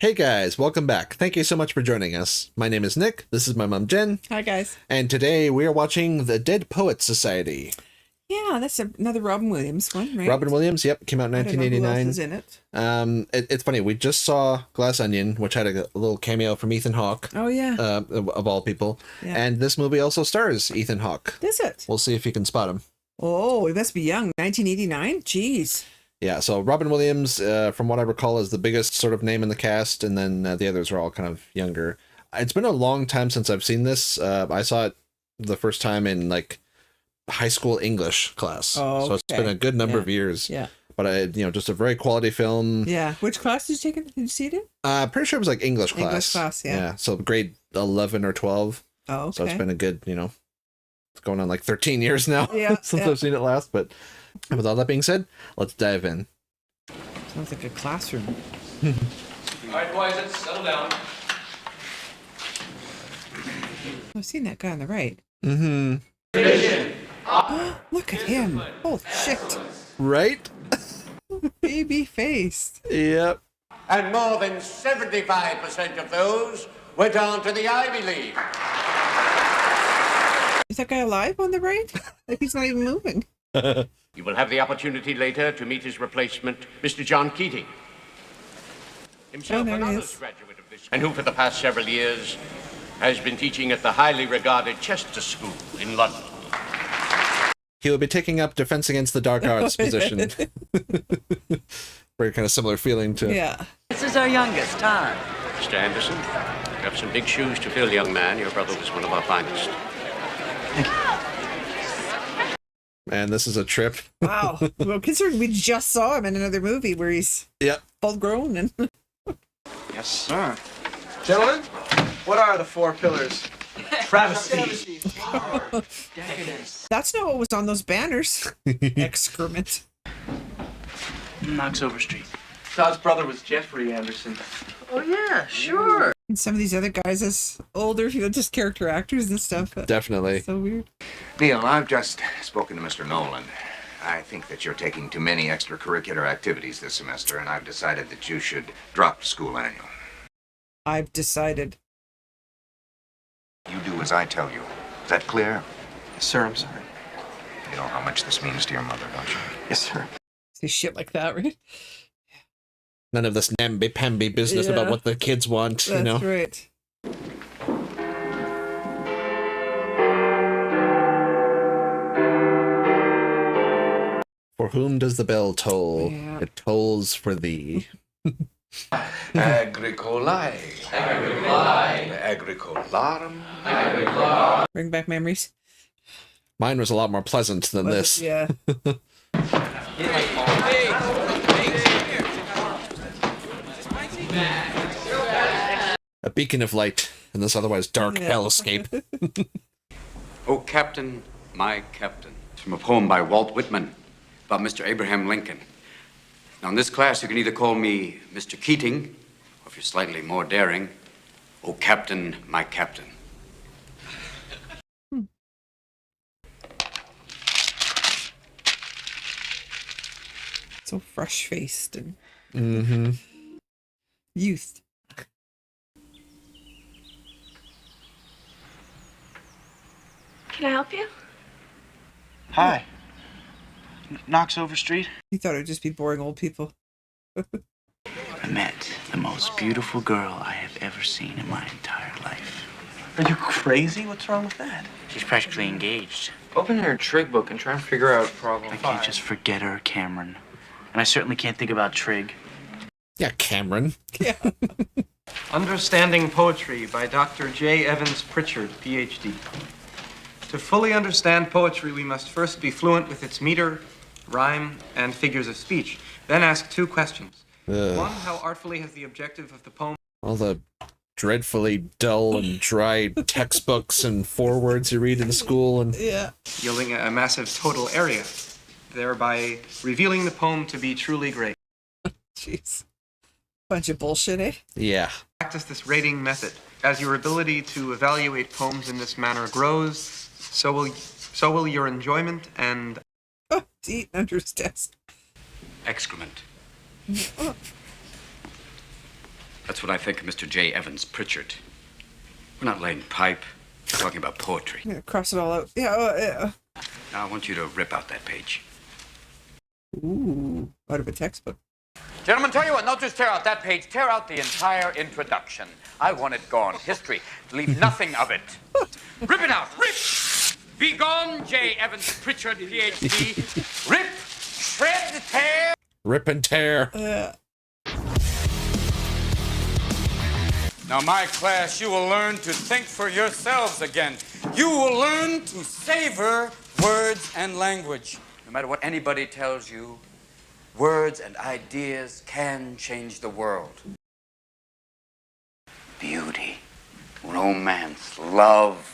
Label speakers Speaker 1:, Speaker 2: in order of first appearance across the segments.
Speaker 1: Hey guys, welcome back. Thank you so much for joining us. My name is Nick. This is my mom, Jen.
Speaker 2: Hi, guys.
Speaker 1: And today we are watching The Dead Poets Society.
Speaker 2: Yeah, that's another Robin Williams one, right?
Speaker 1: Robin Williams, yep, came out in 1989.
Speaker 2: Who else is in it?
Speaker 1: It's funny, we just saw Glass Onion, which had a little cameo from Ethan Hawke.
Speaker 2: Oh, yeah.
Speaker 1: Of all people.
Speaker 2: Yeah.
Speaker 1: And this movie also stars Ethan Hawke.
Speaker 2: Is it?
Speaker 1: We'll see if you can spot him.
Speaker 2: Oh, he must be young. 1989? Jeez.
Speaker 1: Yeah, so Robin Williams, from what I recall, is the biggest sort of name in the cast, and then the others are all kind of younger. It's been a long time since I've seen this. I saw it the first time in, like, high school English class.
Speaker 2: Oh, okay.
Speaker 1: So it's been a good number of years.
Speaker 2: Yeah.
Speaker 1: But, just a very quality film.
Speaker 2: Yeah. Which class did you take it? Did you see it in?
Speaker 1: Pretty sure it was, like, English class.
Speaker 2: English class, yeah.
Speaker 1: Yeah, so grade 11 or 12.
Speaker 2: Oh, okay.
Speaker 1: So it's been a good, it's going on, like, 13 years now since I've seen it last, but... And with all that being said, let's dive in.
Speaker 2: Sounds like a classroom.
Speaker 3: All right, boys, let's settle down.
Speaker 2: I've seen that guy on the right.
Speaker 1: Mm-hmm.
Speaker 2: Look at him. Oh, shit.
Speaker 1: Right?
Speaker 2: Baby faced.
Speaker 1: Yep.
Speaker 4: And more than 75% of those went on to the Ivy League.
Speaker 2: Is that guy alive on the right? Like he's not even moving.
Speaker 4: You will have the opportunity later to meet his replacement, Mr. John Keating. Himself
Speaker 2: there
Speaker 4: an
Speaker 2: he
Speaker 4: honors
Speaker 2: is.
Speaker 4: graduate of this, and who for the past several years has been teaching at the highly regarded Chester School in London.
Speaker 1: He will be taking up Defense Against the Dark Arts position. Very kind of similar feeling to...
Speaker 2: Yeah.
Speaker 5: This is our youngest, Todd.
Speaker 4: Mr. Anderson, you have some big shoes to fill, young man. Your brother was one of our finest.
Speaker 1: Man, this is a trip.
Speaker 2: Wow. Well, considering we just saw him in another movie where he's
Speaker 1: Yep.
Speaker 2: full grown and...
Speaker 3: Yes, sir. Gentlemen, what are the four pillars? Travesty. Decadence.
Speaker 2: That's not what was on those banners. Excrement.
Speaker 6: Knocks over street.
Speaker 3: Todd's brother was Jeffrey Anderson.
Speaker 5: Oh, yeah, sure.
Speaker 2: And some of these other guys as older, just character actors and stuff.
Speaker 1: Definitely.
Speaker 2: So weird.
Speaker 7: Neil, I've just spoken to Mr. Nolan. I think that you're taking too many extracurricular activities this semester, and I've decided that you should drop the school annual.
Speaker 2: I've decided.
Speaker 7: You do as I tell you. Is that clear?
Speaker 3: Yes, sir, I'm sorry.
Speaker 7: You know how much this means to your mother, don't you?
Speaker 3: Yes, sir.
Speaker 2: Say shit like that, right?
Speaker 1: None of this namby-pamby business about what the kids want,
Speaker 2: That's right.
Speaker 1: For whom does the bell toll?
Speaker 2: Yeah.
Speaker 1: It tolls for thee.
Speaker 7: Agricolae. Agricolarum.
Speaker 2: Bring back memories.
Speaker 1: Mine was a lot more pleasant than this.
Speaker 2: Yeah.
Speaker 1: A beacon of light in this otherwise dark hellscape.
Speaker 4: Oh, Captain, my Captain. From a poem by Walt Whitman about Mr. Abraham Lincoln. Now, in this class, you can either call me Mr. Keating, or if you're slightly more daring, oh, Captain, my Captain.
Speaker 2: So fresh-faced and
Speaker 1: Mm-hmm.
Speaker 2: youth.
Speaker 8: Can I help you?
Speaker 6: Hi. Knocks over street.
Speaker 2: You thought it would just be boring old people.
Speaker 6: I met the most beautiful girl I have ever seen in my entire life.
Speaker 3: Are you crazy? What's wrong with that?
Speaker 6: She's practically engaged.
Speaker 3: Open your trig book and try and figure out problem
Speaker 6: I can't just forget her, Cameron. And I certainly can't think about trig.
Speaker 1: Yeah, Cameron.
Speaker 2: Yeah.
Speaker 9: Understanding Poetry by Dr. J. Evans Pritchard, Ph.D. To fully understand poetry, we must first be fluent with its meter, rhyme, and figures of speech. Then ask two questions.
Speaker 1: Ugh.
Speaker 9: One, how artfully has the objective of the poem...
Speaker 1: All the dreadfully dull and dry textbooks and forewords you read in school and...
Speaker 2: Yeah.
Speaker 9: yielding a massive total area, thereby revealing the poem to be truly great.
Speaker 2: Jeez. Bunch of bullshit, eh?
Speaker 1: Yeah.
Speaker 9: Practice this rating method. As your ability to evaluate poems in this manner grows, so will your enjoyment and...
Speaker 2: Oh, he's eating under his desk.
Speaker 4: Excrement. That's what I think of Mr. J. Evans Pritchard. We're not laying pipe. We're talking about poetry.
Speaker 2: Yeah, cross it all out. Yeah.
Speaker 4: Now I want you to rip out that page.
Speaker 2: Ooh, out of a textbook.
Speaker 10: Gentlemen, tell you what, not just tear out that page, tear out the entire introduction. I want it gone. History. Leave nothing of it. Rip it out. Rip! Be gone, J. Evans Pritchard, Ph.D. Rip, shred, tear.
Speaker 1: Rip and tear.
Speaker 10: Now, my class, you will learn to think for yourselves again. You will learn to savor words and language. No matter what anybody tells you, words and ideas can change the world.
Speaker 6: Beauty, romance, love.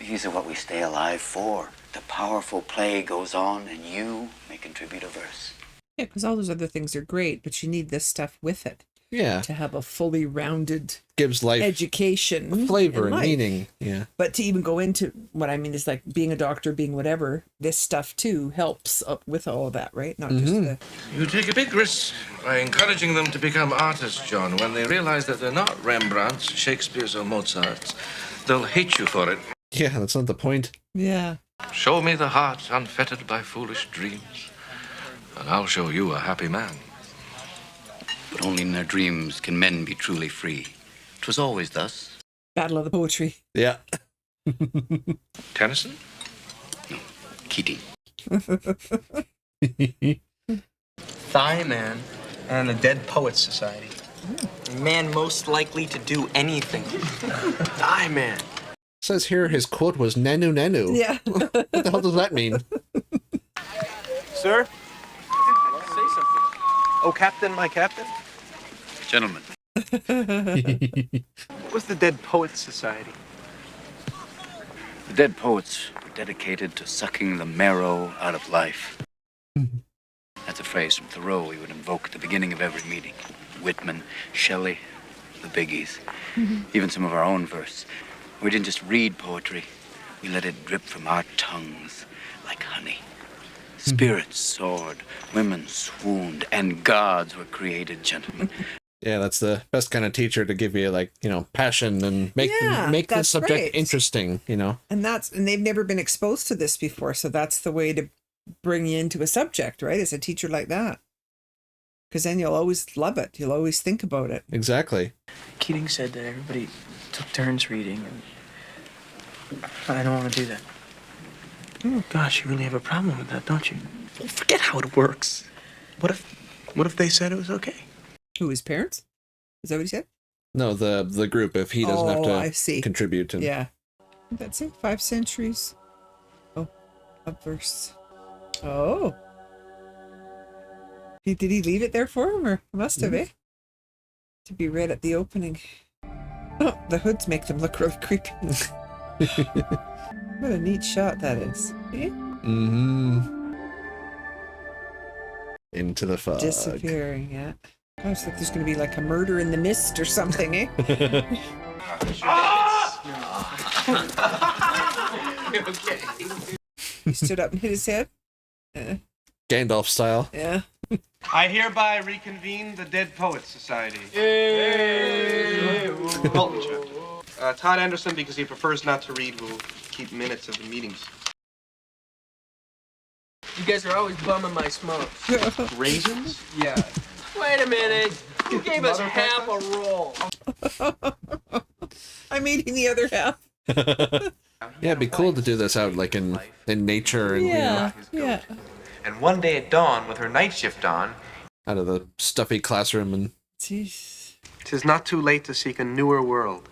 Speaker 6: These are what we stay alive for. The powerful play goes on, and you may contribute a verse.
Speaker 2: Yeah, because all those other things are great, but you need this stuff with it.
Speaker 1: Yeah.
Speaker 2: To have a fully rounded
Speaker 1: Gives life
Speaker 2: education,
Speaker 1: flavor and
Speaker 2: life.
Speaker 1: meaning. Yeah.
Speaker 2: But to even go into what I mean is like being a doctor, being whatever, this stuff too helps with all of that, right? Not just the...
Speaker 11: You take a big risk by encouraging them to become artists, John. When they realize that they're not Rembrandts, Shakespeare's, or Mozart's, they'll hate you for it.
Speaker 1: Yeah, that's not the point.
Speaker 2: Yeah.
Speaker 11: Show me the heart unfettered by foolish dreams, and I'll show you a happy man.
Speaker 4: But only in their dreams can men be truly free. 'Twas always thus.
Speaker 2: Battle of the Poetry.
Speaker 1: Yeah.
Speaker 11: Tennyson?
Speaker 4: No, Keating.
Speaker 3: Thigh Man and the Dead Poets Society. Man most likely to do anything. Thigh Man.
Speaker 1: Says here his quote was nanu nanu.
Speaker 2: Yeah.
Speaker 1: What the hell does that mean?
Speaker 3: Sir? Say something. Oh, Captain, my captain?
Speaker 4: Gentlemen.
Speaker 3: What was the Dead Poets Society?
Speaker 4: The dead poets were dedicated to sucking the marrow out of life. That's a phrase from Thoreau we would invoke at the beginning of every meeting. Whitman, Shelley, the biggies, even some of our own verse. We didn't just read poetry, we let it drip from our tongues like honey. Spirits soared, women swooned, and gods were created, gentlemen.
Speaker 1: Yeah, that's the best kind of teacher to give you, like, you know, passion and make the subject
Speaker 2: right.
Speaker 1: interesting, you know.
Speaker 2: And they've never been exposed to this before, so that's the way to bring you into a subject, right? As a teacher like that. Because then you'll always love it. You'll always think about it.
Speaker 1: Exactly.
Speaker 3: Keating said that everybody took turns reading, and I don't want to do that. Oh, gosh, you really have a problem with that, don't you? Well, forget how it works. What if they said it was okay?
Speaker 2: Who, his parents? Is that what he said?
Speaker 1: No, the group, if he doesn't have to contribute. And...
Speaker 2: Yeah. That's it, 5 centuries. Oh, a verse. Oh. Did he leave it there for him, or must have, eh? To be read at the opening. Oh, the hoods make them look really creepy. What a neat shot that is. Eh?
Speaker 1: Into the fog.
Speaker 2: Disappearing, yeah. I was like, there's going to be like a murder in the mist or something, eh? He stood up and hit his head.
Speaker 1: Gandalf style.
Speaker 2: Yeah.
Speaker 9: I hereby reconvene the Dead Poets Society. Culture. Todd Anderson, because he prefers not to read, will keep minutes of the meetings.
Speaker 5: You guys are always bumming my smokes.
Speaker 9: Raisins?
Speaker 5: Yeah. Wait a minute. You gave us half a roll.
Speaker 2: I'm eating the other half.
Speaker 1: Yeah, it'd be cool to do this out like in nature and
Speaker 2: yeah.
Speaker 3: And one day at dawn, with her night shift on,
Speaker 1: out of the stuffy classroom and.
Speaker 2: Jeez.
Speaker 3: 'Tis not too late to seek a newer world.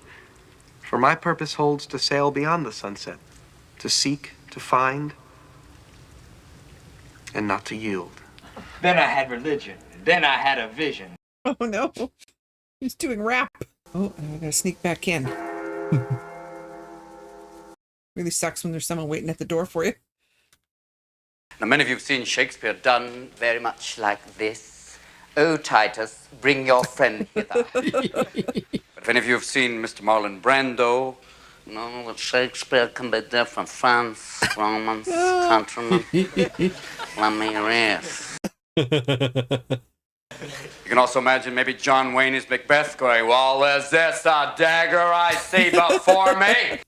Speaker 3: For my purpose holds to sail beyond the sunset, to seek, to find, and not to yield.
Speaker 5: Then I had religion. Then I had a vision.
Speaker 2: Oh no. He's doing rap. Oh, I gotta sneak back in. Really sucks when there's someone waiting at the door for you.
Speaker 10: Now, many of you have seen Shakespeare done very much like this. Oh, Titus, bring your friend hither. But if any of you have seen Mr. Marlon Brando, no, that Shakespeare can be different. France, Romans, countrymen. Let me rest. You can also imagine maybe John Wayne as Macbeth going, well, is this a dagger I see before me?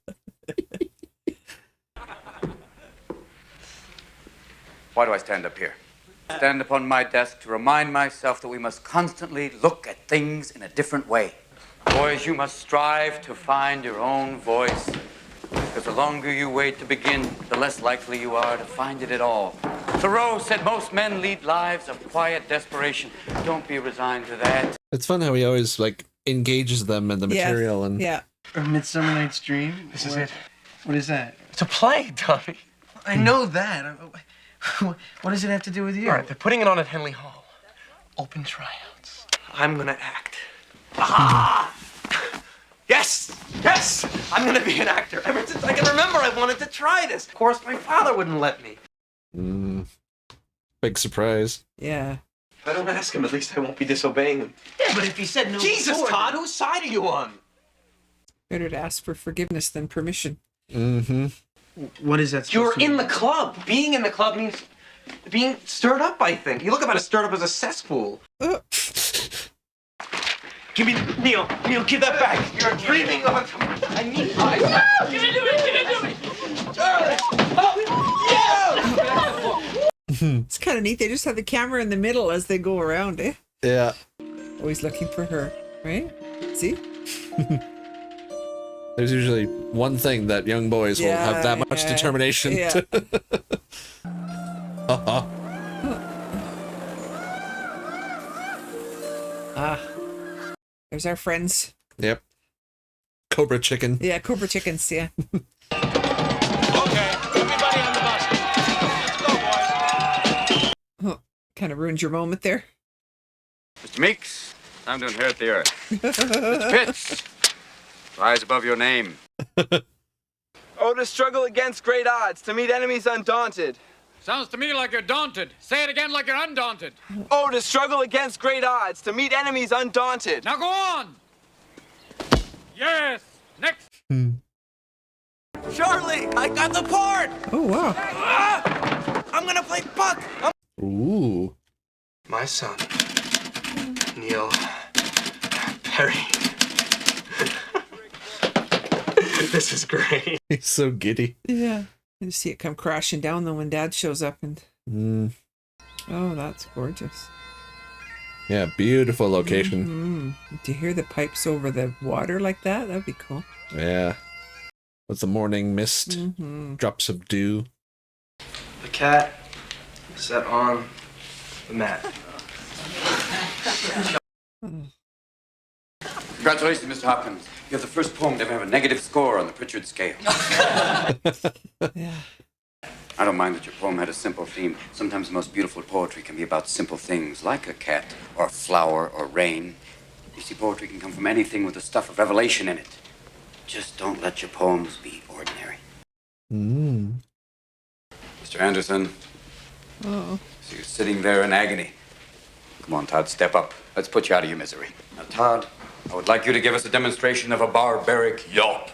Speaker 10: Why do I stand up here? Stand upon my desk to remind myself that we must constantly look at things in a different way. Boys, you must strive to find your own voice. Because the longer you wait to begin, the less likely you are to find it at all. Thoreau said most men lead lives of quiet desperation. Don't be resigned to that.
Speaker 1: It's fun how he always like engages them in the material and
Speaker 3: Or Midsummer Night's Dream. This is it. What is that? It's a play, Tommy. I know that. What does it have to do with you? All right, they're putting it on at Henley Hall. Open tryouts. I'm gonna act. Ah! Yes! Yes! I'm gonna be an actor. Ever since I can remember, I wanted to try this. Of course, my father wouldn't let me.
Speaker 1: Big surprise.
Speaker 2: Yeah.
Speaker 3: If I don't ask him, at least I won't be disobeying him. Yeah, but if he said no. Jesus, before, Todd, whose side are you on?
Speaker 2: Better to ask for forgiveness than permission.
Speaker 1: Mm-hmm.
Speaker 3: What is that? You're in the club. Being in the club means being stirred up, I think. You look about as stirred up as a cesspool. Give me, Neil, give that back. You're dreaming of it. I need it. No! Give it to me! Charlie! Oh, yeah!
Speaker 2: It's kind of neat. They just have the camera in the middle as they go around, eh?
Speaker 1: Yeah.
Speaker 2: Always looking for her, right? See?
Speaker 1: There's usually one thing that young boys will have that much determination.
Speaker 2: Yeah. There's our friends.
Speaker 1: Yep. Cobra chicken.
Speaker 2: Yeah, Cobra chickens, yeah.
Speaker 5: Okay, everybody on the bus. Let's go, boys.
Speaker 2: Oh, kind of ruined your moment there.
Speaker 4: Mr. Meeks, time to inherit the earth. Mr. Pitts, rise above your name.
Speaker 5: Oh, to struggle against great odds, to meet enemies undaunted.
Speaker 12: Sounds to me like you're daunted. Say it again like you're undaunted.
Speaker 5: Oh, to struggle against great odds, to meet enemies undaunted.
Speaker 12: Now go on. Yes. Next.
Speaker 5: Charlie, I got the part.
Speaker 2: Oh, wow.
Speaker 5: I'm gonna play Buck.
Speaker 1: Ooh.
Speaker 3: My son, Neil Perry. This is great.
Speaker 1: He's so giddy.
Speaker 2: Yeah. And to see it come crashing down though when Dad shows up and. Oh, that's gorgeous.
Speaker 1: Yeah, beautiful location.
Speaker 2: To hear the pipes over the water like that, that'd be cool.
Speaker 1: Yeah. With the morning mist, drops of dew.
Speaker 3: The cat sat on the mat.
Speaker 10: Congratulations, Mr. Hopkins. You have the first poem to ever have a negative score on the Pritchard scale.
Speaker 2: Yeah.
Speaker 10: I don't mind that your poem had a simple theme. Sometimes the most beautiful poetry can be about simple things, like a cat, or a flower, or rain. You see, poetry can come from anything with the stuff of revelation in it. Just don't let your poems be ordinary. Mr. Anderson.
Speaker 2: Oh.
Speaker 10: So you're sitting there in agony. Come on, Todd, step up. Let's put you out of your misery. Now, Todd, I would like you to give us a demonstration of a barbaric yelp.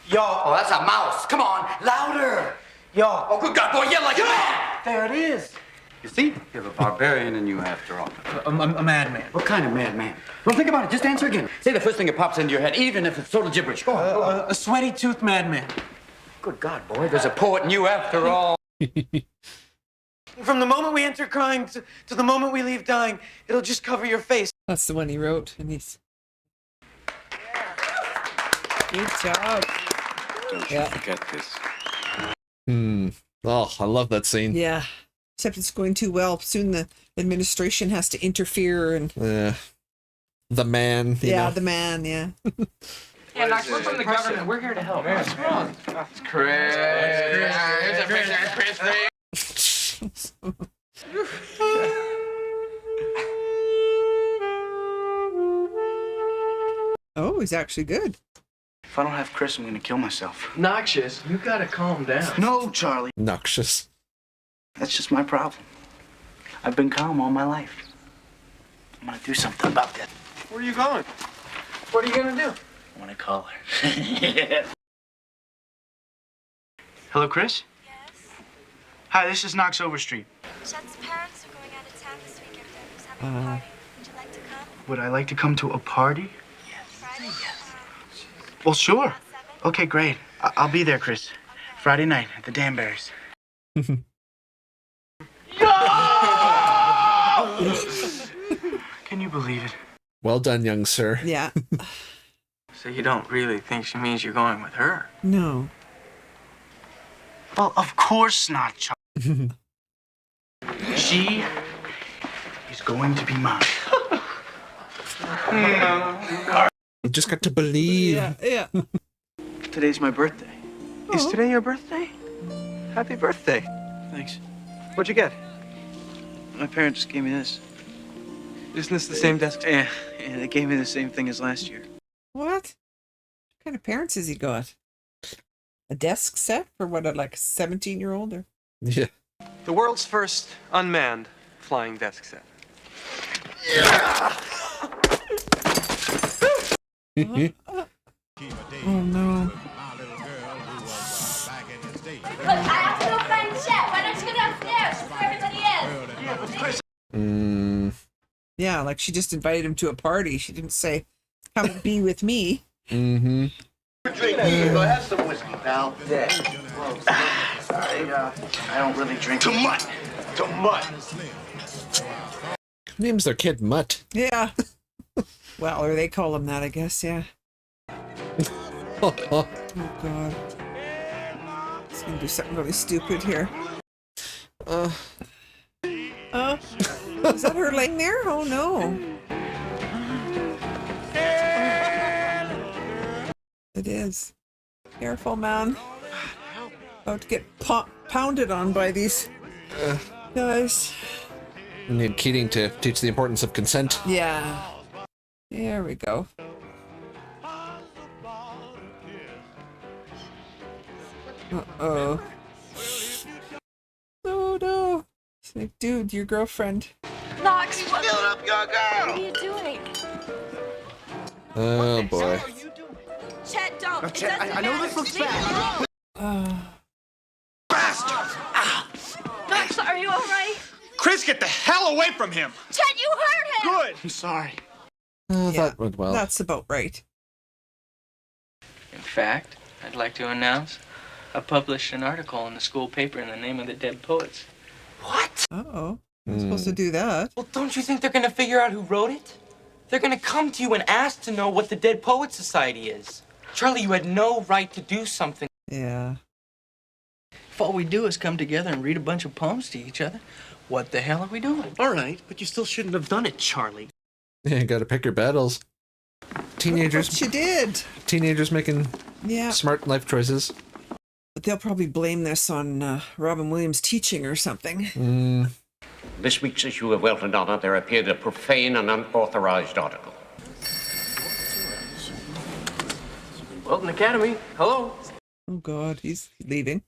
Speaker 3: Y'all.
Speaker 10: Oh, that's a mouse. Come on, louder.
Speaker 3: Y'all.
Speaker 10: Oh, good God, boy, yell like a man. There it is. You see, you have a barbarian in you after all.
Speaker 3: A madman.
Speaker 10: What kind of madman? Well, think about it. Just answer again. Say the first thing that pops into your head, even if it's total gibberish. Go on. Go on.
Speaker 3: A sweaty-toothed madman.
Speaker 10: Good God, boy, there's a poet in you after all.
Speaker 3: From the moment we enter crying to the moment we leave dying, it'll just cover your face.
Speaker 2: That's the one he wrote, and he's. Good job.
Speaker 10: Don't you forget this.
Speaker 1: Oh, I love that scene.
Speaker 2: Yeah. Except it's going too well. Soon the administration has to interfere and.
Speaker 1: The man. You know.
Speaker 2: The man. Yeah.
Speaker 5: Yeah, Knox, we're from the government. We're here to help. What's wrong? It's Chris. Here's a picture of Chris.
Speaker 2: Oh, he's actually good.
Speaker 3: If I don't have Chris, I'm gonna kill myself.
Speaker 5: Noxious, you gotta calm down.
Speaker 3: No, Charlie.
Speaker 1: Noxious.
Speaker 3: That's just my problem. I've been calm all my life. I'm gonna do something about that.
Speaker 5: Where are you going? What are you gonna do?
Speaker 3: I wanna call her. Hello, Chris?
Speaker 8: Yes?
Speaker 3: Hi, this is Knox Overstreet.
Speaker 8: Chet's parents are going out of town this
Speaker 3: Would I like to come to a party? Yes. Well, sure. Okay, great. I'll be there, Chris. Friday night at the Danberries. Can you believe it?
Speaker 1: Well done, young sir.
Speaker 2: Yeah.
Speaker 3: So you don't really think she means you're going with her?
Speaker 2: No.
Speaker 3: Well, of course not, Charlie. She is going to be mine.
Speaker 1: You just got to believe.
Speaker 2: Yeah.
Speaker 3: Today's my birthday. Is today your birthday? Happy birthday. Thanks. What'd you get? My parents gave me this. Isn't this the same desk? Yeah, they gave me the same thing as last year.
Speaker 2: What? What kind of parents has he got? A desk set for what, like a 17-year-old? Or?
Speaker 1: Yeah.
Speaker 9: The world's first unmanned flying desk set.
Speaker 2: Oh no.
Speaker 8: Look, I have to go find Chet. Why don't you go downstairs where everybody is?
Speaker 2: Yeah, like she just invited him to a party. She didn't say, come and be with me.
Speaker 1: Mm-hmm.
Speaker 6: Drink. Go have some whiskey, pal.
Speaker 3: Yeah. I don't really drink.
Speaker 6: To mutt.
Speaker 1: Names their kid Mutt.
Speaker 2: Yeah. Well, or they call him that, I guess, yeah. Oh, God. He's going to do something really stupid here. Is that her laying there? Oh, no. It is. Careful, man. About to get pounded on by these guys.
Speaker 1: You need Keating to teach the importance of consent.
Speaker 2: Yeah. There we go. Uh-oh. Oh, no. It's like, dude, your girlfriend.
Speaker 8: Knox, what
Speaker 6: up your girl.
Speaker 8: are you doing?
Speaker 1: Oh, boy.
Speaker 8: Chet, don't. It
Speaker 3: Chet,
Speaker 8: doesn't
Speaker 3: I know
Speaker 8: matter.
Speaker 3: this looks
Speaker 8: Leave
Speaker 3: bad.
Speaker 8: it alone. Knox, are you all right?
Speaker 12: Chris, get the hell away from him!
Speaker 8: Chet, you hurt him!
Speaker 12: Good!
Speaker 3: I'm sorry.
Speaker 1: That went well.
Speaker 2: That's about right.
Speaker 3: In fact, I'd like to announce I published an article in the school paper in the name of the dead poets.
Speaker 5: What?
Speaker 2: Uh-oh. I'm supposed to do that.
Speaker 5: Well, don't you think they're gonna figure out who wrote it? They're gonna come to you and ask to know what the Dead Poets Society is. Charlie, you had no right to do something.
Speaker 2: Yeah.
Speaker 3: If all we do is come together and read a bunch of poems to each other, what the hell are we doing?
Speaker 5: All right, but you still shouldn't have done it, Charlie.
Speaker 1: Yeah, you gotta pick your battles. Teenagers.
Speaker 2: She did.
Speaker 1: Teenagers making smart life choices.
Speaker 2: But they'll probably blame this on Robin Williams teaching or something.
Speaker 13: This week's issue of Welton Honor, there appeared a profane and unauthorized article.
Speaker 3: Welton Academy, hello.
Speaker 2: Oh, God, he's leaving.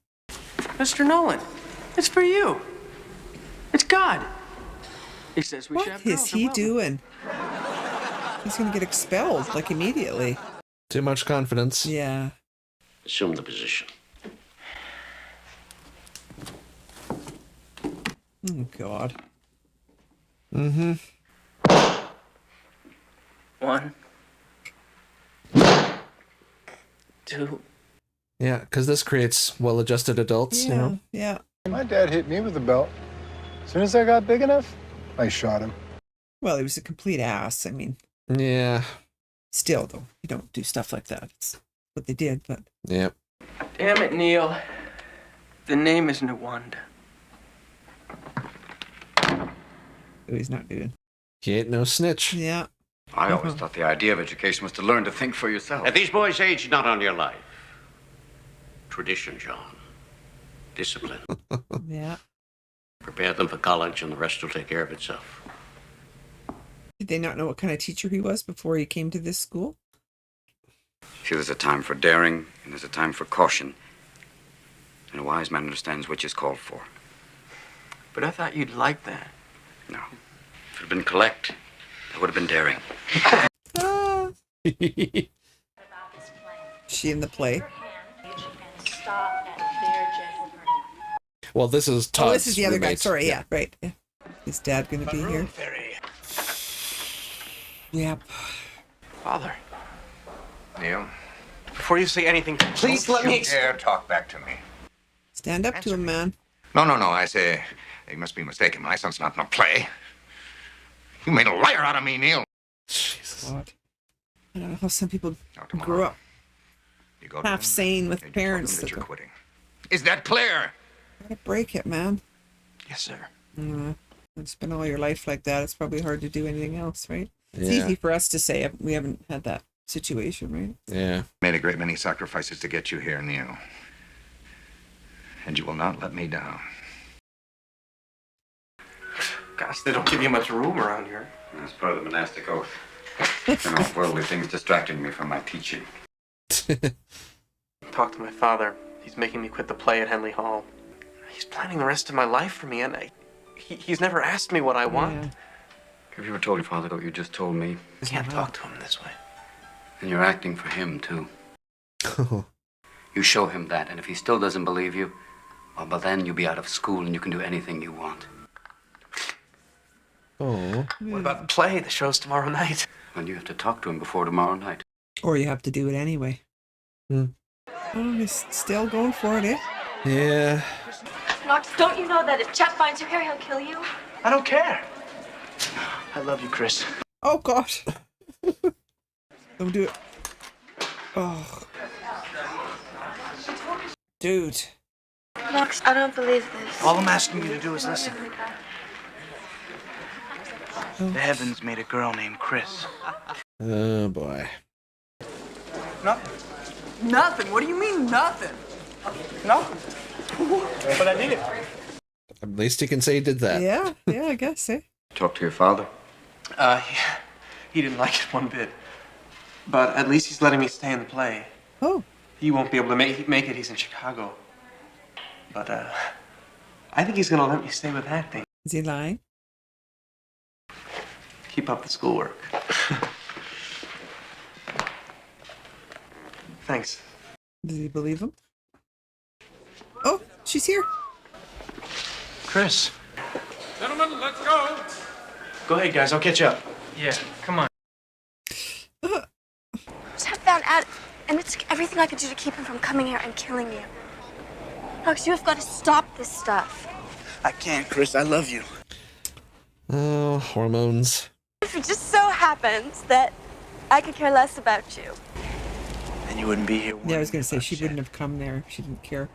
Speaker 3: Mr. Nolan, it's for you. It's God. He says we should have
Speaker 2: What is
Speaker 3: girls
Speaker 2: he
Speaker 3: at Welton.
Speaker 2: doing? He's going to get expelled, like, immediately.
Speaker 1: Too much confidence.
Speaker 2: Yeah.
Speaker 13: Assume the position.
Speaker 2: Oh, God.
Speaker 1: Mm-hmm.
Speaker 3: 1, 2.
Speaker 1: Yeah, because this creates well-adjusted adults, you know?
Speaker 2: Yeah.
Speaker 14: My dad hit me with a belt. As soon as I got big enough, I shot him.
Speaker 2: Well, he was a complete ass. I mean,
Speaker 1: Yeah.
Speaker 2: still, though, you don't do stuff like that. It's what they did, but...
Speaker 1: Yep.
Speaker 3: Damn it, Neil. The name is Nawanda.
Speaker 2: He's not doing.
Speaker 1: He ain't no snitch.
Speaker 2: Yeah.
Speaker 4: I always thought the idea of education was to learn to think for yourself.
Speaker 13: At these boys' age, not on your life. Tradition, John. Discipline.
Speaker 2: Yeah.
Speaker 13: Prepare them for college, and the rest will take care of itself.
Speaker 2: Did they not know what kind of teacher he was before he came to this school?
Speaker 4: See, there's a time for daring, and there's a time for caution. And a wise man understands which is called for.
Speaker 3: But I thought you'd like that.
Speaker 4: No. If it had been collect, that would have been daring.
Speaker 2: Ah. She in the play.
Speaker 1: Well, this is Todd's
Speaker 2: Oh, this is the other guy.
Speaker 1: roommate.
Speaker 2: Sorry, yeah, right. Yeah. Is Dad going to be here? Yep.
Speaker 3: Father,
Speaker 7: Neil,
Speaker 3: before you say anything, please let me.
Speaker 7: dare talk back to me.
Speaker 2: Stand up to him, man.
Speaker 7: No. I say, you must be mistaken. My son's not in a play. You made a liar out of me, Neil.
Speaker 1: Jesus.
Speaker 2: God. I don't know how some people
Speaker 7: tomorrow,
Speaker 2: grew up
Speaker 7: You go to
Speaker 2: half
Speaker 7: them,
Speaker 2: sane with
Speaker 7: and you tell them
Speaker 2: parents
Speaker 7: that
Speaker 2: that
Speaker 7: you're
Speaker 2: go,
Speaker 7: quitting. Is that clear?
Speaker 2: gotta break it, man.
Speaker 3: Yes, sir.
Speaker 2: It's been all your life like that. It's probably hard to do anything else, right? It's
Speaker 1: Yeah.
Speaker 2: easy for us to say. We haven't had that situation, right?
Speaker 1: Yeah.
Speaker 7: Made a great many sacrifices to get you here, Neil. And you will not let me down.
Speaker 3: Gosh, they don't give you much room around here.
Speaker 4: That's part of the monastic oath. Worldly things distracting me from my teaching.
Speaker 3: Talk to my father. He's making me quit the play at Henley Hall. He's planning the rest of my life for me, and he's never asked me what I want.
Speaker 2: Yeah.
Speaker 4: Have you ever told your father what you just told me?
Speaker 3: I can't talk to him this way.
Speaker 4: And you're acting for him, too. You show him that, and if he still doesn't believe you, well, by then you'll be out of school and you can do anything you want.
Speaker 1: Oh.
Speaker 3: What about the play? The show's tomorrow night.
Speaker 4: And you have to talk to him before tomorrow night.
Speaker 2: Or you have to do it anyway. Oh, he's still going for it, eh?
Speaker 1: Yeah.
Speaker 8: Knox, don't you know that if Chet finds you here, he'll kill you?
Speaker 3: I don't care. I love you, Chris.
Speaker 2: Oh, God. Don't do it. Oh. Dude.
Speaker 8: Knox, I don't believe this.
Speaker 5: All I'm asking you to do is listen. The heavens made a girl named Chris.
Speaker 1: Oh, boy.
Speaker 5: Nothing. Nothing? What do you mean, nothing? Nothing. But I did it.
Speaker 1: At least he can say he did that.
Speaker 2: Yeah, I guess, eh?
Speaker 4: Talk to your father.
Speaker 3: He didn't like it one bit. But at least he's letting me stay in the play.
Speaker 2: Oh.
Speaker 3: He won't be able to make it. He's in Chicago. But, I think he's gonna let me stay with acting.
Speaker 2: Is he lying?
Speaker 3: Keep up the schoolwork. Thanks.
Speaker 2: Does he believe him? Oh, she's here.
Speaker 3: Chris.
Speaker 12: Gentlemen, let's go.
Speaker 3: Go ahead, guys. I'll catch up.
Speaker 12: Yeah, come on.
Speaker 8: Chet found out, and it took everything I could do to keep him from coming here and killing you. Knox, you have got to stop this stuff.
Speaker 5: I can't, Chris. I love you.
Speaker 1: Oh, hormones.
Speaker 8: If it just so happens that I could care less about you.
Speaker 5: And you wouldn't be here.
Speaker 2: Yeah, I was going to say she wouldn't have come there if she didn't care.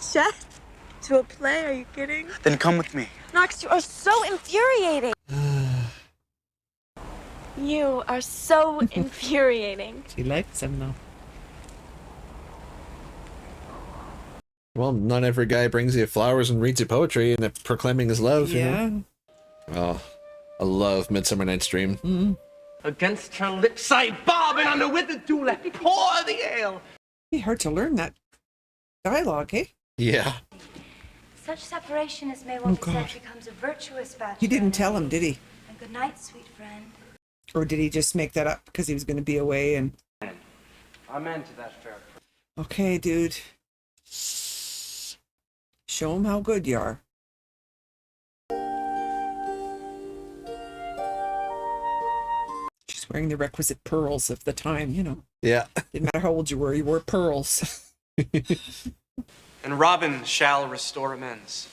Speaker 8: Chet? To a play? Are you kidding?
Speaker 5: Then come with me.
Speaker 8: Knox, you are so infuriating. You are so infuriating.
Speaker 2: She likes him, though.
Speaker 1: Well, not every guy brings you flowers and reads you poetry and proclaiming his love, you know? Oh, I love Midsummer Night's Dream.
Speaker 2: Mm-hmm.
Speaker 5: Against her lips I bob, and on the withered dew let pour the ale.
Speaker 2: It'd be hard to learn that dialogue, eh?
Speaker 1: Yeah.
Speaker 15: Such separation as may
Speaker 2: Oh,
Speaker 15: well be
Speaker 2: God.
Speaker 15: said becomes a virtuous bachelor.
Speaker 2: He didn't tell him, did he?
Speaker 15: And good night, sweet friend.
Speaker 2: Or did he just make that up because he was going to be away and...
Speaker 3: Amen to that fair.
Speaker 2: Okay, dude. Show him how good you are. She's wearing the requisite pearls of the time, you know.
Speaker 1: Yeah.
Speaker 2: Didn't matter how old you wore pearls.
Speaker 3: And Robin shall restore amends.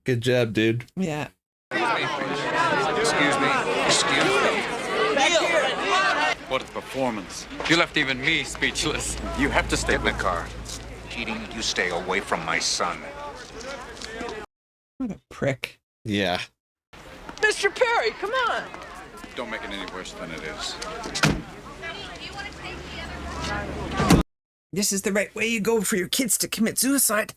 Speaker 1: Good job, dude.
Speaker 2: Yeah.
Speaker 7: Excuse me.
Speaker 12: What a performance. You left even me speechless. You have to stay
Speaker 7: Get in the car. Keating, you stay away from my son.
Speaker 2: What a prick.
Speaker 1: Yeah.
Speaker 5: Mr. Perry, come on.
Speaker 12: Don't make it any worse than it is.
Speaker 2: This is the right way you go for your kids to commit suicide.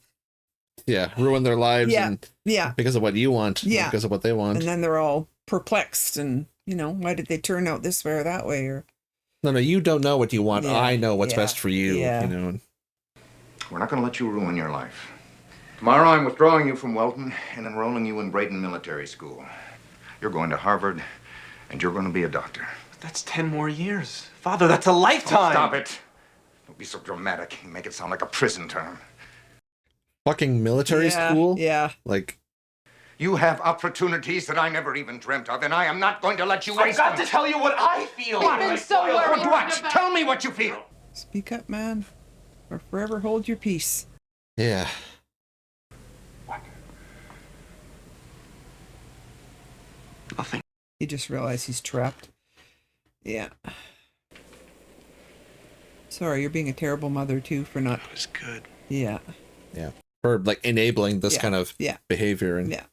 Speaker 1: Yeah. Ruin their lives
Speaker 2: Yeah.
Speaker 1: and
Speaker 2: Yeah.
Speaker 1: because of what you want.
Speaker 2: Yeah.
Speaker 1: Because of what they want.
Speaker 2: And then they're all perplexed and, you know, why did they turn out this way or that way? Or
Speaker 1: No, you don't know what you want.
Speaker 2: Yeah.
Speaker 1: I know what's
Speaker 2: Yeah.
Speaker 1: best for you.
Speaker 2: Yeah.
Speaker 1: You know.
Speaker 7: We're not going to let you ruin your life. Tomorrow, I'm withdrawing you from Welton and enrolling you in Brayton Military School. You're going to Harvard, and you're going to be a doctor.
Speaker 3: That's 10 more years. Father, that's a lifetime.
Speaker 7: Oh, stop it. Don't be so dramatic. You make it sound like a prison term.
Speaker 1: fucking military school?
Speaker 2: Yeah.
Speaker 1: Like,
Speaker 7: You have opportunities that I never even dreamt of, and I am not going to let you waste
Speaker 5: I've got
Speaker 7: them.
Speaker 5: to tell you what I feel.
Speaker 7: What?
Speaker 5: I've been so worried.
Speaker 7: What? Tell me what you feel.
Speaker 2: Speak up, man, or forever hold your peace.
Speaker 1: yeah.
Speaker 3: Nothing.
Speaker 2: He just realized he's trapped. Yeah. Sorry, you're being a terrible mother too for not.
Speaker 3: That was good.
Speaker 2: Yeah.
Speaker 1: Yeah. For like enabling this kind of behavior. And
Speaker 2: yeah.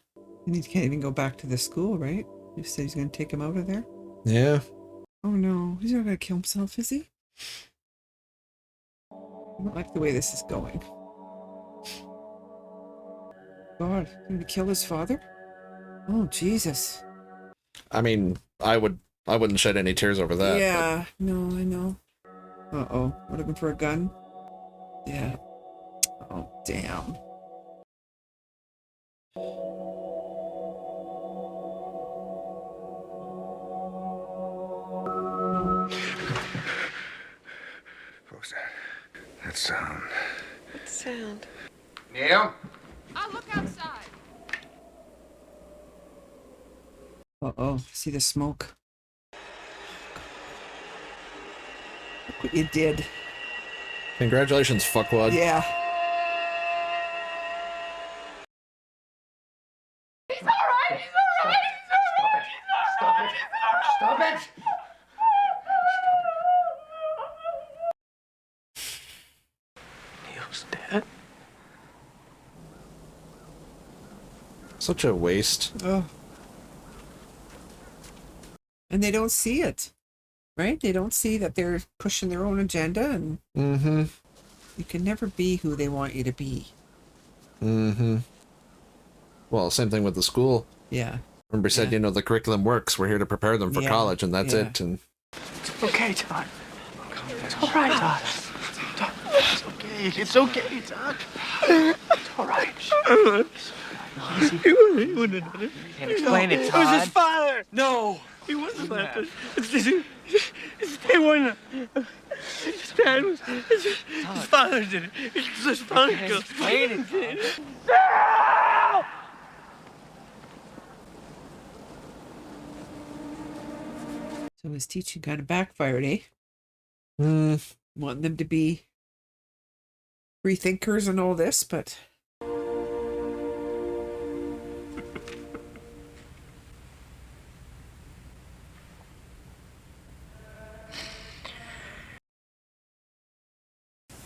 Speaker 2: And he can't even go back to the school, right? He said he's going to take him out of there.
Speaker 1: Yeah.
Speaker 2: Oh no, he's not going to kill himself, is he? I don't like the way this is going. God, he's going to kill his father? Oh, Jesus.
Speaker 1: I mean, I wouldn't shed any tears over that.
Speaker 2: Yeah, no, I know. Uh-oh, we're looking for a gun? Yeah. Oh, damn.
Speaker 7: What was that? That sound.
Speaker 16: What sound?
Speaker 7: Neil?
Speaker 16: I'll look outside.
Speaker 2: Uh-oh, see the smoke. Look what you did.
Speaker 1: Congratulations, fuckwad.
Speaker 2: Yeah.
Speaker 16: He's all right. He's all right.
Speaker 7: Stop it. Stop it.
Speaker 3: Neil's dead.
Speaker 1: Such a waste.
Speaker 2: Oh. And they don't see it, right? They don't see that they're pushing their own agenda, and you can never be who they want you to be.
Speaker 1: Well, same thing with the school.
Speaker 2: Yeah.
Speaker 1: Remember, he said, the curriculum works. We're here to prepare them for college, and that's it. And
Speaker 3: It's okay, Todd. It's all right, Todd. It's okay. It's okay, Todd. It's all right. Easy. He wouldn't have done it. Can't explain it, Todd.
Speaker 5: It was his father.
Speaker 3: No.
Speaker 5: He wasn't like this. They weren't. His dad was. His father did it. His father killed.
Speaker 3: Explain it, Todd.
Speaker 5: No!
Speaker 2: So his teaching kind of backfired, eh? Wanting them to be free thinkers and all this, but...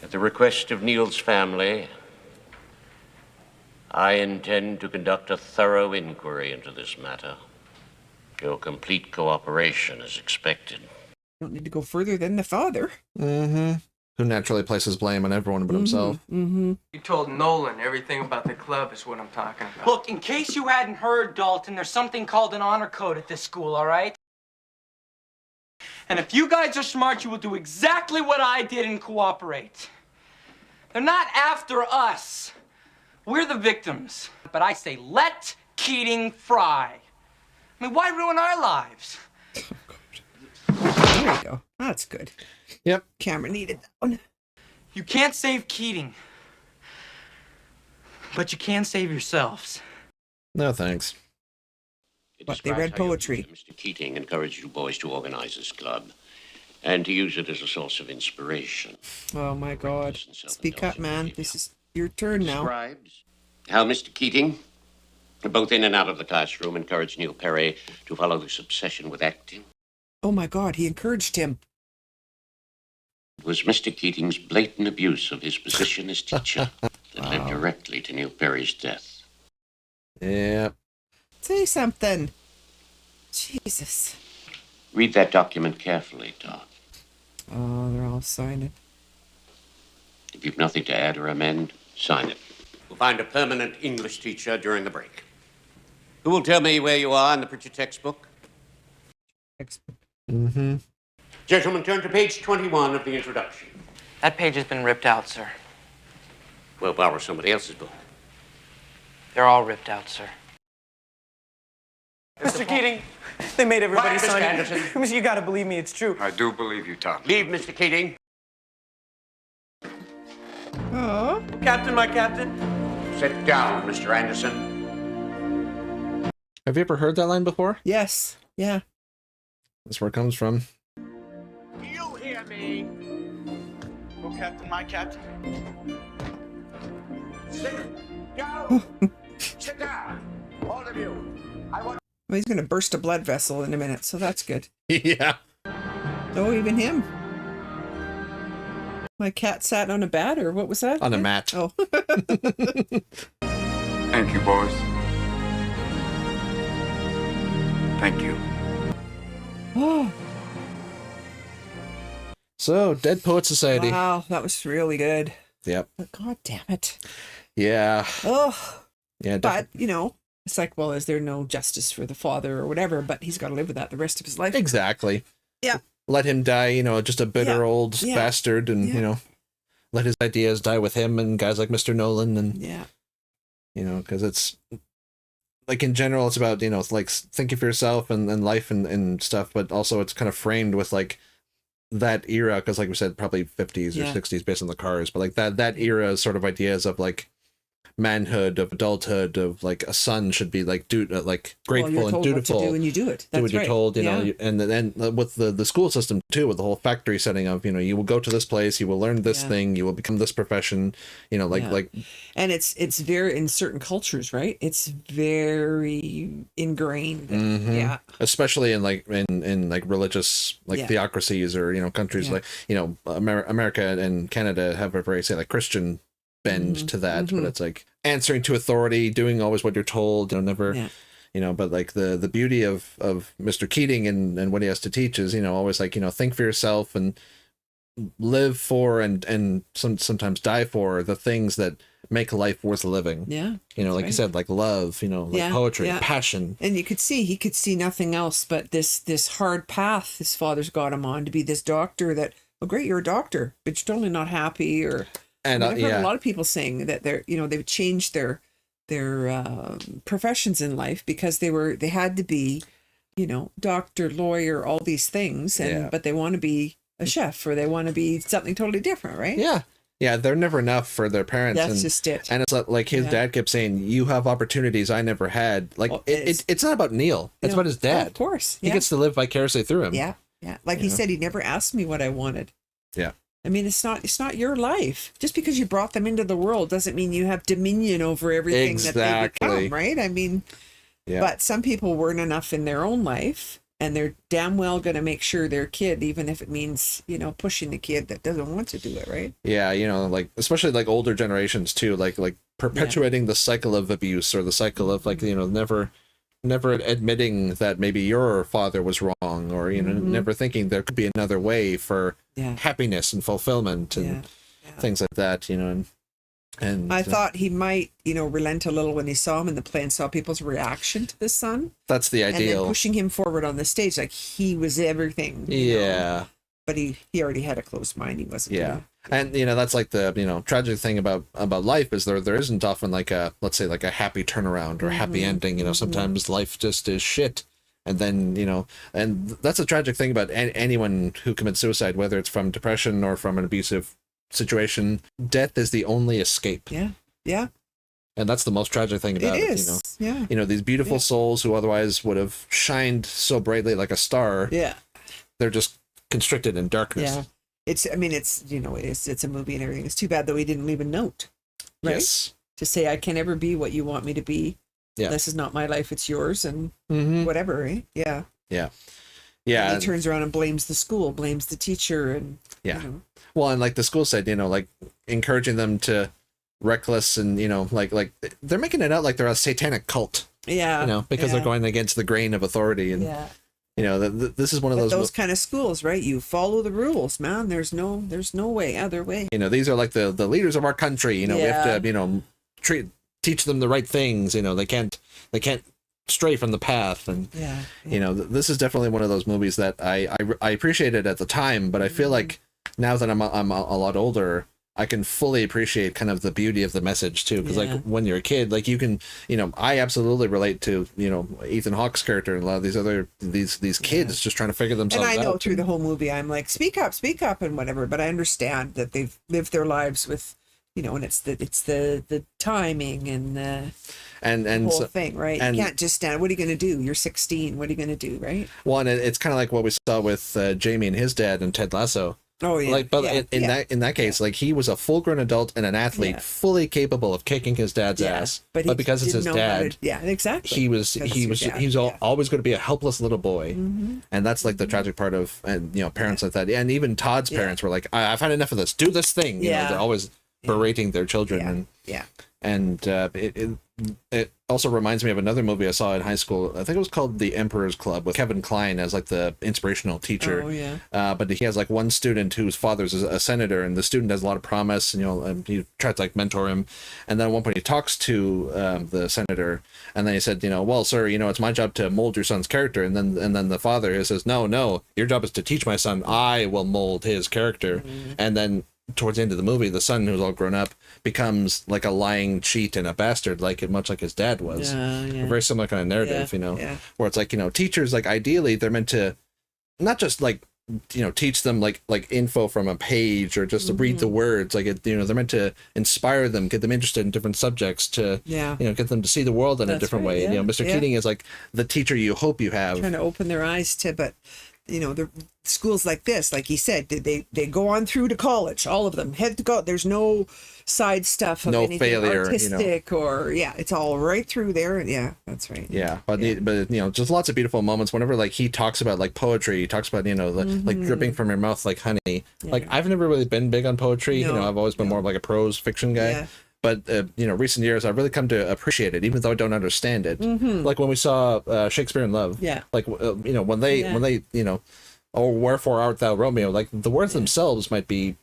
Speaker 13: At the request of Neil's family, I intend to conduct a thorough inquiry into this matter. Your complete cooperation is expected.
Speaker 2: Don't need to go further than the father.
Speaker 1: who naturally places blame on everyone but himself.
Speaker 3: You told Nolan everything about the club is what I'm talking about.
Speaker 5: Look, in case you hadn't heard, Dalton, there's something called an honor code at this school, all right? And if you guys are smart, you will do exactly what I did and cooperate. They're not after us. We're the victims. But I say, let Keating fry. I mean, why ruin our lives?
Speaker 2: There you go. That's good.
Speaker 1: Yep.
Speaker 2: Camera needed that one.
Speaker 5: You can't save Keating. But you can save yourselves.
Speaker 1: No, thanks.
Speaker 2: But they read poetry.
Speaker 13: Mr. Keating encouraged you boys to organize this club and to use it as a source of inspiration.
Speaker 2: Oh my God. Speak up, man. This is your turn now.
Speaker 13: Describes how Mr. Keating, both in and out of the classroom, encouraged Neil Perry to follow this obsession with acting.
Speaker 2: Oh my God, he encouraged him.
Speaker 13: It was Mr. Keating's blatant abuse of his position as teacher that led directly to Neil Perry's death.
Speaker 1: Yep.
Speaker 2: Say something. Jesus.
Speaker 13: Read that document carefully, Todd.
Speaker 2: Oh, they're all signing.
Speaker 13: If you've nothing to add or amend, sign it. We'll find a permanent English teacher during the break. Who will tell me where you are in the Pritchard textbook?
Speaker 2: Textbook.
Speaker 13: Gentlemen, turn to page 21 of the introduction.
Speaker 5: That page has been ripped out, sir.
Speaker 13: We'll borrow somebody else's book.
Speaker 5: They're all ripped out, sir.
Speaker 3: Mr. Keating, they made everybody
Speaker 13: Quiet, Mr.
Speaker 3: sign
Speaker 13: Anderson.
Speaker 3: it. You gotta believe me, it's true.
Speaker 7: I do believe you, Tom.
Speaker 13: Leave, Mr. Keating.
Speaker 2: Oh.
Speaker 3: Captain, my captain.
Speaker 6: Sit down, Mr. Anderson.
Speaker 1: Have you ever heard that line before?
Speaker 2: Yes. Yeah.
Speaker 1: That's where it comes from.
Speaker 17: You hear me? Oh, Captain, my captain. Sit down. Sit down. All of you. I want.
Speaker 2: Well, he's going to burst a blood vessel in a minute, so that's good.
Speaker 1: Yeah.
Speaker 2: Oh, even him. My cat sat on a bat, or what was that?
Speaker 1: On a mat.
Speaker 2: Oh.
Speaker 4: Thank you, boys. Thank you.
Speaker 2: Oh.
Speaker 1: So, Dead Poet Society.
Speaker 2: Wow, that was really good.
Speaker 1: Yep.
Speaker 2: But God damn it.
Speaker 1: Yeah.
Speaker 2: Oh.
Speaker 1: Yeah.
Speaker 2: But, you know, it's like, well, is there no justice for the father or whatever? But he's got to live with that the rest of his life.
Speaker 1: Exactly.
Speaker 2: Yeah.
Speaker 1: Let him die, you know, just a bitter old bastard, and, you know, let his ideas die with him and guys like Mr. Nolan. And, you know, because it's, like, in general, it's about, you know, it's like thinking for yourself and life and stuff, but also it's kind of framed with, like, that era, because, like we said, probably 50s or 60s based on the Cars, but, like, that era sort of ideas of, like, manhood, of adulthood, of like a son should be like like grateful and dutiful.
Speaker 2: What to do and you do it. That's
Speaker 1: do what you're
Speaker 2: right.
Speaker 1: told, you know. And then with the school system too, with the whole factory setting of, you know, you will go to this place, you will learn this thing, you will become this profession, you know, like
Speaker 2: and it's very, in certain cultures, right, it's very ingrained.
Speaker 1: Especially in like in like religious like theocracies, or, you know, countries like, you know, America and Canada have a very, say, like Christian bend to that, but it's like answering to authority, doing always what you're told, you know, never you know. But like the beauty of Mr. Keating and what he has to teach is, you know, always like, you know, think for yourself and live for and sometimes die for the things that make life worth living. You know, like you said, like love, you know, like poetry, passion.
Speaker 2: And he could see nothing else but this hard path his father's got him on, to be this doctor that, oh great, you're a doctor, but you're totally not happy. Or
Speaker 1: and
Speaker 2: I've heard a lot of people saying that they're, you know, they've changed their professions in life because they had to be, you know, doctor, lawyer, all these things, and but they want to be a chef, or they want to be something totally different, right?
Speaker 1: Yeah, they're never enough for their parents.
Speaker 2: That's just it.
Speaker 1: And it's like his dad kept saying, "You have opportunities I never had." Like it's not about Neil; it's about his dad.
Speaker 2: Of course,
Speaker 1: he gets to live vicariously through him.
Speaker 2: Yeah. Like he said, he never asked me what I wanted.
Speaker 1: Yeah.
Speaker 2: I mean, it's not your life. Just because you brought them into the world doesn't mean you have dominion over everything that they become, right? I mean, but some people weren't enough in their own life, and they're damn well going to make sure their kid, even if it means, you know, pushing the kid that doesn't want to do it, right?
Speaker 1: Yeah, you know, like especially like older generations too, like perpetuating the cycle of abuse, or the cycle of like, you know, never admitting that maybe your father was wrong, or, you know, never thinking there could be another way for happiness and fulfillment and things like that, you know. And
Speaker 2: I thought he might, you know, relent a little when he saw him in the play and saw people's reaction to the son.
Speaker 1: That's the ideal.
Speaker 2: And then pushing him forward on the stage like he was everything.
Speaker 1: Yeah.
Speaker 2: But he already had a closed mind. He wasn't.
Speaker 1: Yeah. And, you know, that's like the, you know, tragic thing about life is there isn't often like a, let's say, like a happy turnaround or a happy ending. You know, sometimes life just is shit. And then, you know, and that's a tragic thing about anyone who commits suicide, whether it's from depression or from an abusive situation. Death is the only escape.
Speaker 2: Yeah.
Speaker 1: And that's the most tragic thing about it, you know.
Speaker 2: Yeah.
Speaker 1: You know, these beautiful souls who otherwise would have shined so brightly like a star.
Speaker 2: Yeah.
Speaker 1: They're just constricted in darkness.
Speaker 2: Yeah. It's you know, it's a movie and everything. It's too bad that we didn't leave a note, right?
Speaker 1: Yes.
Speaker 2: To say, I can never be what you want me to be.
Speaker 1: Yeah.
Speaker 2: This is not my life, it's yours, and whatever, right? Yeah.
Speaker 1: Yeah. Yeah.
Speaker 2: And he turns around and blames the school, blames the teacher, and
Speaker 1: yeah.
Speaker 2: You know.
Speaker 1: Well, and like the school said, you know, like encouraging them to reckless and, you know, like they're making it out like they're a satanic cult.
Speaker 2: Yeah.
Speaker 1: You know, because they're going against the grain of authority. And you know, this is one of
Speaker 2: those kind of schools, right? You follow the rules, man. There's no other way.
Speaker 1: You know, these are like the leaders of our country. You know, we have to, you know, teach them the right things. You know, they can't stray from the path. And you know, this is definitely one of those movies that I appreciated at the time, but I feel like now that I'm a lot older, I can fully appreciate kind of the beauty of the message too. Because like when you're a kid, like you can, you know, I absolutely relate to, you know, Ethan Hawke's character and a lot of these other these kids just trying to figure themselves out.
Speaker 2: And I know through the whole movie, I'm like, speak up and whatever. But I understand that they've lived their lives with and it's the timing and the whole thing, right?
Speaker 1: And,
Speaker 2: you can't just stand. What are you going to do? You're 16. What are you going to do, right?
Speaker 1: Well, and it's kind of like what we saw with Jamie and his dad and Ted Lasso.
Speaker 2: Oh yeah.
Speaker 1: Like, but in that case, like he was a full-grown adult and an athlete, fully capable of kicking his dad's ass. But because it's his dad,
Speaker 2: exactly.
Speaker 1: He was always going to be a helpless little boy, and that's like the tragic part of parents like that, and even Todd's parents were like, I've had enough of this. Do this thing. You know, they're always berating their children, and it also reminds me of another movie I saw in high school. I think it was called The Emperor's Club with Kevin Kline as like the inspirational teacher.
Speaker 2: Oh yeah.
Speaker 1: But he has like one student whose father's a senator, and the student has a lot of promise, and he tries to like mentor him. And then at one point he talks to the senator, and then he said, well, sir, it's my job to mold your son's character. And then the father says, no, your job is to teach my son. I will mold his character. And then towards the end of the movie, the son, who's all grown up, becomes like a lying cheat and a bastard, much like his dad was. A very similar kind of narrative, where it's like, teachers, like ideally they're meant to not just like, teach them like info from a page or just to read the words, like they're meant to inspire them, get them interested in different subjects, to get them to see the world in a different way. Mr. Keating is like the teacher you hope you have,
Speaker 2: trying to open their eyes to, but the schools like this, like he said, they go on through to college, all of them head to go. There's no side stuff of
Speaker 1: no
Speaker 2: anything
Speaker 1: failure,
Speaker 2: artistic or it's all right through there. And that's right.
Speaker 1: But just lots of beautiful moments whenever like he talks about like poetry. He talks about like dripping from your mouth like honey. Like I've never really been big on poetry. I've always been more of like a prose fiction guy. But recent years I've really come to appreciate it, even though I don't understand it. Like when we saw Shakespeare in Love, like when they oh, wherefore art thou Romeo, like the words themselves might be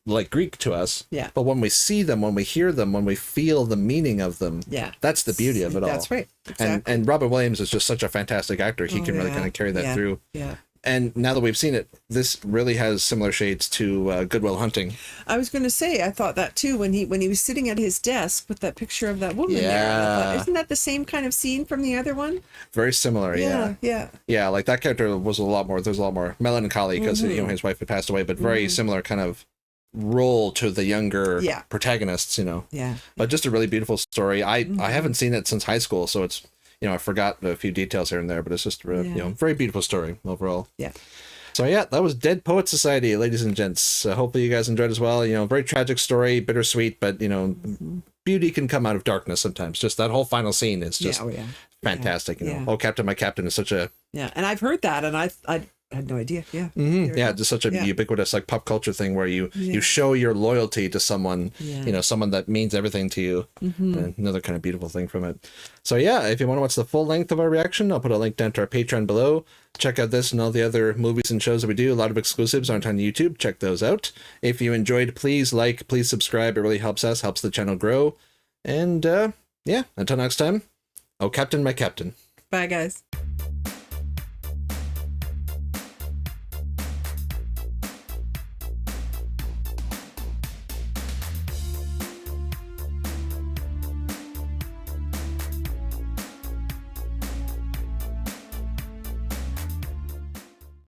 Speaker 1: like Greek to us, but when we see them, when we hear them, when we feel the meaning of them, that's the beauty of it all.
Speaker 2: That's right. Exactly.
Speaker 1: And Robin Williams is just such a fantastic actor. He can really kind of carry that through. And now that we've seen it, this really has similar shades to Good Will Hunting.
Speaker 2: I was going to say, I thought that too when he was sitting at his desk with that picture of that woman there. I thought, isn't that the same kind of scene from the other one?
Speaker 1: Very similar, yeah. Like that character was there's a lot more melancholy because his wife had passed away, but very similar kind of role to the younger protagonists. But just a really beautiful story. I haven't seen it since high school, so it's. I forgot a few details here and there, but it's just a very beautiful story overall. So that was Dead Poets Society, ladies and gents. Hopefully you guys enjoyed as well. Very tragic story, bittersweet, but beauty can come out of darkness sometimes. Just that whole final scene is just fantastic. Oh, Captain, my Captain is such a
Speaker 2: and I've heard that, and I had no idea.
Speaker 1: Just such a ubiquitous like pop culture thing where you show your loyalty to someone, someone that means everything to you. Another kind of beautiful thing from it. So if you want to watch the full length of our reaction, I'll put a link down to our Patreon below. Check out this and all the other movies and shows that we do. A lot of exclusives aren't on YouTube. Check those out. If you enjoyed, please please subscribe. It really helps us, helps the channel grow. And until next time, oh Captain, my Captain.
Speaker 2: Bye guys.